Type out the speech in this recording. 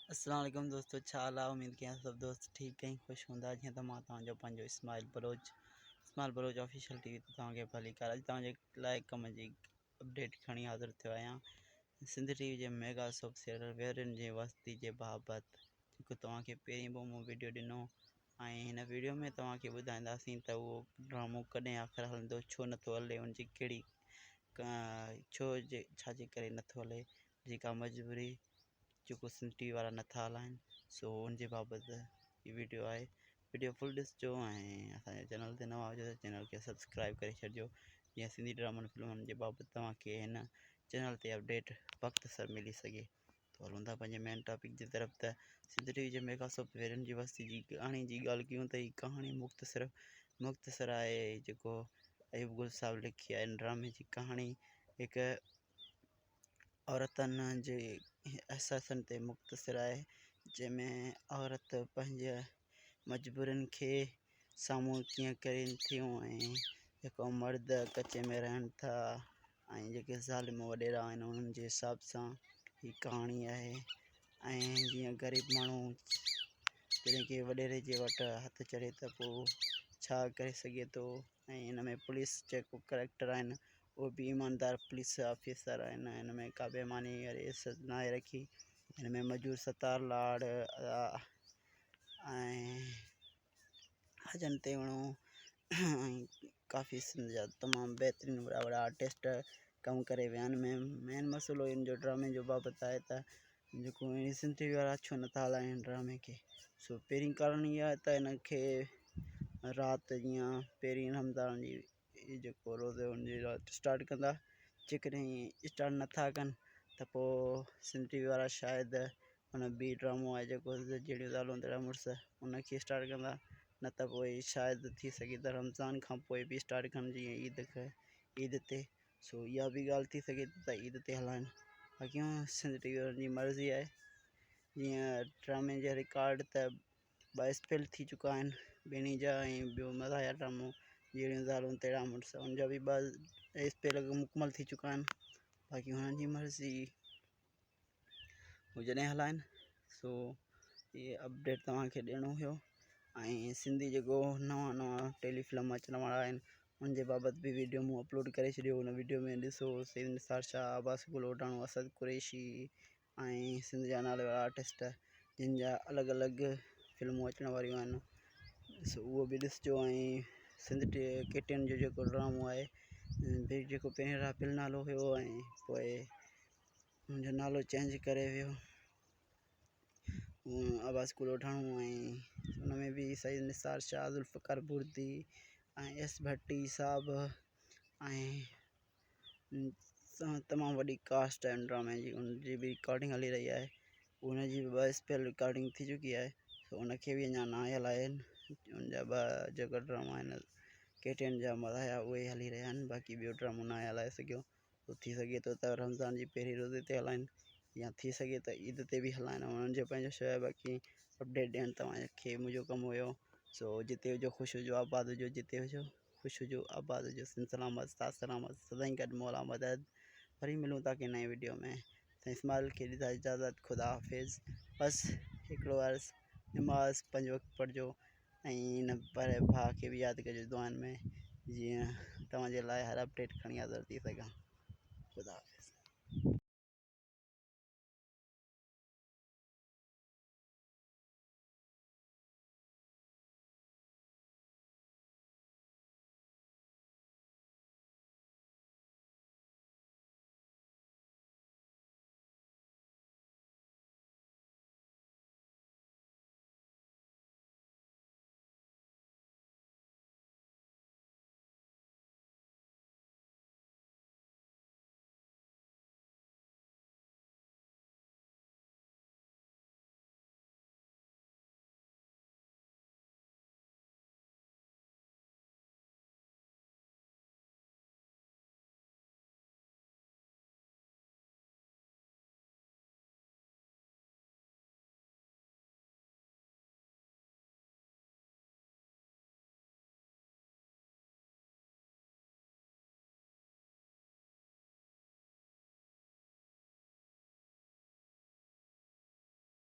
अस्सलाम वालेकुम दोस्तों, छा हाल आहे? उम्मीद कयां सब दोस्त ठीक आहिनि, ख़ुशि हूंदा। जीअं त मां तव्हांजो पंहिंजो इस्माइल बलोच ऑफिशियल टीवी ते तव्हांखे भली कार अॼु तव्हांजे लाइ कम जी अपडेट खणी हाज़िर थियो आहियां। सिंध टीवी जे मेगा सोप सीरियल वेरनि जी वस्ती जे बाबति जेको तव्हांखे पहिरीं बि मूं वीडियो ॾिनो ऐं हिन वीडियो में तव्हांखे ॿुधाईंदासीं त उहो ड्रामो कॾहिं आख़िर हलंदो, छो नथो हले, उनजी कहिड़ी छाजे करे नथो हले, जेका मजबूरी जेको सिंध टीवी वारा नथा हलाइनि। सो उनजे बाबति ही वीडियो आहे। वीडियो फुल ॾिसिजो ऐं असांजे चैनल ते नवां हुजो त चैनल खे सब्सक्राइब करे छॾिजो, जीअं सिंधी ड्रामनि फिल्मनि जे बाबति तव्हांखे हिन चैनल ते अपडेट वक़्तु सर मिली सघे। तो हलूं था पंहिंजे मेन टॉपिक जी तरफ़। त सिंध टीवी जे मेगा सोप वेरनि जी वस्ती जी कहाणी जी ॻाल्हि कयूं त ही कहाणी मुख़्तसर आहे, जेको अयूब गुल साहब लिखी आहे। इन ड्रामे जी कहाणी हिकु औरतनि जे एहसासनि ते मुख़्तसर आहे, जंहिंमें औरत पंहिंजे मजबूरियुनि खे साम्हूं कीअं कनि थियूं ऐं जेको मर्द कचे में रहनि था ऐं जेके ज़ालिम वॾेरा आहिनि उन्हनि जे हिसाब सां ही कहाणी आहे। ऐं जीअं ग़रीब माण्हू जॾहिं की वॾेरे जे वटि हथु चढ़े त पोइ छा करे सघे थो। ऐं हिन में पुलिस जेको करेक्टर आहिनि उहे बि ईमानदार पुलिस ऑफिसर आहिनि, हिन में का बेईमानी वारी इज़त न आहे रखी। हिन में मजूर सतार लाड़ ऐं हजन तेवणो ऐं काफ़ी सिंध जा तमामु बहितरीनु वॾा आर्टिस्ट कमु करे विया आहिनि। मेन मसइलो इन जो ड्रामे जो बाबति आहे त जेको सिंध टीवी वारा छो नथा हलाइनि ड्रामे खे। सो पहिरीं कारण इहा आहे त हिन खे राति जीअं पहिरीं रमज़ान जी जेको रोज़ो हुनजी राति स्टार्ट कंदा, जेकॾहिं स्टार्ट नथा कनि त पोइ सिंध टीवी वारा शायदि हुन ॿी ड्रामो आहे जेको जहिड़ियूं ज़ालूं तहिड़ा मुड़ुस उनखे स्टार्ट कंदा, न त पोइ शायदि थी सघे त रमज़ान खां पोइ बि स्टार्ट कनि, जीअं ईद ते। सो इहा बि ॻाल्हि थी सघे त ईद ते हलाइनि। बाक़ी सिंध टीवी वारनि जी मर्ज़ी आहे। जीअं ड्रामे जा रिकॉर्ड त 22 फेल थी चुका आहिनि ॿिन्ही जा, ऐं ॿियो मज़ाहिया ड्रामो जहिड़ियूं ज़ालूं तहिड़ा मुड़ुस उनजा बि 22 फेल मुकमल थी चुका आहिनि। बाक़ी हुननि जी मर्ज़ी हू जॾहिं हलाइनि। सो इहे अपडेट तव्हांखे ॾियणो हुयो। ऐं सिंधी जेको नवां टेलीफिल्म अचण वारा आहिनि उनजे बाबति बि वीडियो मूं अपलोड करे छॾियो। हुन वीडियो में ॾिसो सईद निसार शाह, अब्बास गुल ओडाणो, असद कुरैशी ऐं सिंध जा नाले वारा आर्टिस्ट जिन जा अलॻि अलॻि फिल्मूं अचण वारियूं आहिनि, सो उहो बि ॾिसिजो। ऐं सिंध KTN जो जेको ड्रामो आहे जेको पहिरियों राफेल नालो हुयो ऐं पोइ हुनजो नालो चेंज करे वियो अब्बास गुल ओडाणो, ऐं हुन में बि सईद निसार शाह, ज़ुल्फ़िकार बुर्दी ऐं S भट्टी साहब ऐं तमामु वॾी कास्ट आहे ड्रामे जी। उनजी बि रिकॉर्डिंग हली रही आहे, उनजी बि 22 फेल रिकॉर्डिंग थी चुकी आहे। सो उनखे बि अञा न आयल आहिनि। उनजा ॿ जेका ड्रामा आहिनि KTN जा मज़ाहिया उहे हली रहिया आहिनि, बाक़ी ॿियो ड्रामो न हलाए सघियो। तो थी सघे थो त रमज़ान जी पहिरीं रोज़े ते हलाइनि, या थी सघे त ईद ते बि हलाइनि। उन्हनि जो पंहिंजो शइ आहे, बाक़ी अपडेट ॾियणु तव्हांखे मुंहिंजो कमु हुयो। सो जिते हुजो ख़ुशि हुजो, आबाद हुजो, जिते हुजो ख़ुशि हुजो, आबाद हुजो, सिंध सलामत, साथ सलामत, सदाईं गॾु मौला मदद। वरी मिलूं था की नई वीडियो में। इस्माइल खे ॾींदा इजाज़त, ख़ुदा हाफ़िज़। बसि हिकिड़ो अर्ज़ु, नमाज़ 5 वक़्तु पढ़िजो ऐं हिन पर भाउ खे बि यादि कजो दुआनि में, जीअं तव्हांजे लाइ हर अपडेट खणी हाज़िर थी सघां। ख़ुदा हाफ़िज़।